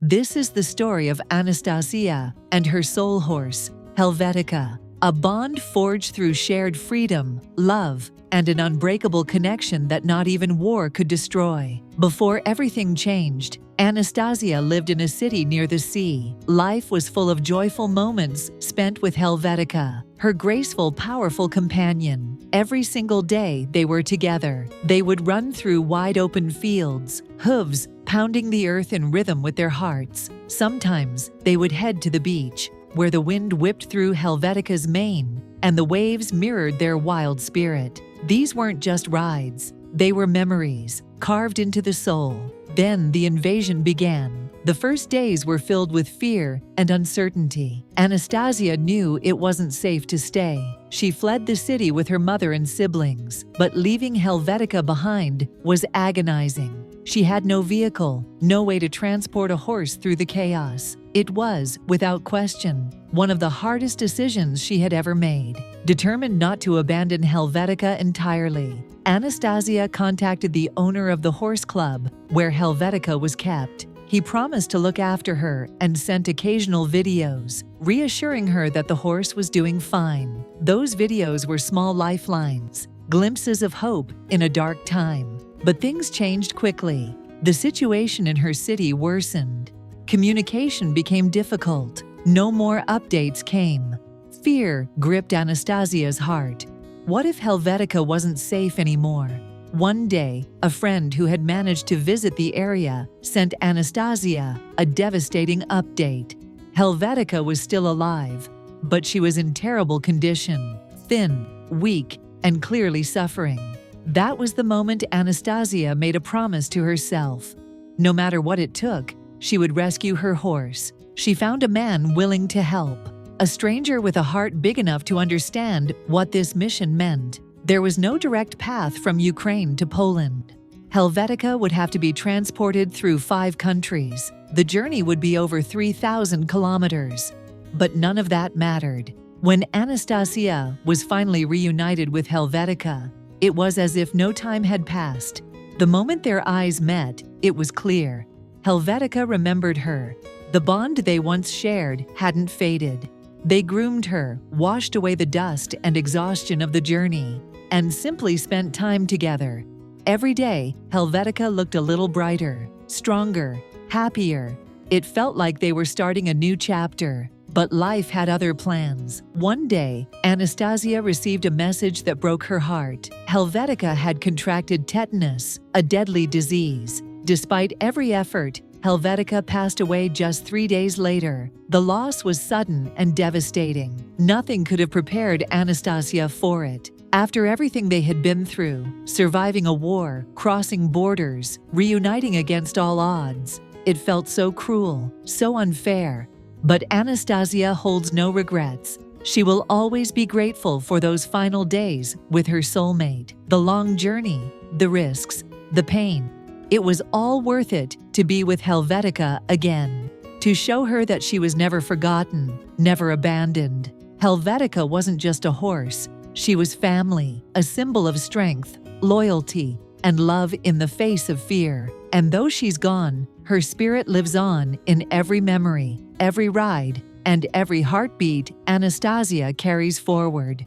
This is the story of Anastasiia and her soul horse, Helvetica, a bond forged through shared freedom, love, and an unbreakable connection that not even war could destroy. Before everything changed, Anastasiia lived in a city near the sea. Life was full of joyful moments spent with Helvetica, her graceful, powerful companion. Every single day they were together. They would run through wide-open fields, hooves pounding the earth in rhythm with their hearts. Sometimes they would head to the beach, where the wind whipped through Helvetica's mane and the waves mirrored their wild spirit. These weren't just rides. They were memories, carved into the soul. Then the invasion began. The first days were filled with fear and uncertainty. Anastasiia knew it wasn't safe to stay. She fled the city with her mother and siblings, but leaving Helvetica behind was agonizing. She had no vehicle, no way to transport a horse through the chaos. It was, without question, one of the hardest decisions she had ever made. Determined not to abandon Helvetica entirely, Anastasiia contacted the owner of the horse club where Helvetica was kept. He promised to look after her and sent occasional videos, reassuring her that the horse was doing fine. Those videos were small lifelines, glimpses of hope in a dark time. But things changed quickly. The situation in her city worsened. Communication became difficult. No more updates came. Fear gripped Anastasia's heart. What if Helvetica wasn't safe anymore? One day, a friend who had managed to visit the area sent Anastasiia a devastating update. Helvetica was still alive, but she was in terrible condition, thin, weak, and clearly suffering. That was the moment Anastasiia made a promise to herself. No matter what it took, she would rescue her horse. She found a man willing to help, a stranger with a heart big enough to understand what this mission meant. There was no direct path from Ukraine to Poland. Helvetica would have to be transported through 5 countries. The journey would be over 3,000 kilometers. But none of that mattered. When Anastasiia was finally reunited with Helvetica, it was as if no time had passed. The moment their eyes met, it was clear. Helvetica remembered her. The bond they once shared hadn't faded. They groomed her, washed away the dust and exhaustion of the journey, and simply spent time together. Every day, Helvetica looked a little brighter, stronger, happier. It felt like they were starting a new chapter. But life had other plans. One day, Anastasiia received a message that broke her heart. Helvetica had contracted tetanus, a deadly disease. Despite every effort, Helvetica passed away just 3 days later. The loss was sudden and devastating. Nothing could have prepared Anastasiia for it. After everything they had been through, surviving a war, crossing borders, reuniting against all odds, it felt so cruel, so unfair. But Anastasiia holds no regrets. She will always be grateful for those final days with her soulmate. The long journey, the risks, the pain. It was all worth it to be with Helvetica again, to show her that she was never forgotten, never abandoned. Helvetica wasn't just a horse. She was family, a symbol of strength, loyalty, and love in the face of fear. And though she's gone, her spirit lives on in every memory, every ride, and every heartbeat Anastasiia carries forward.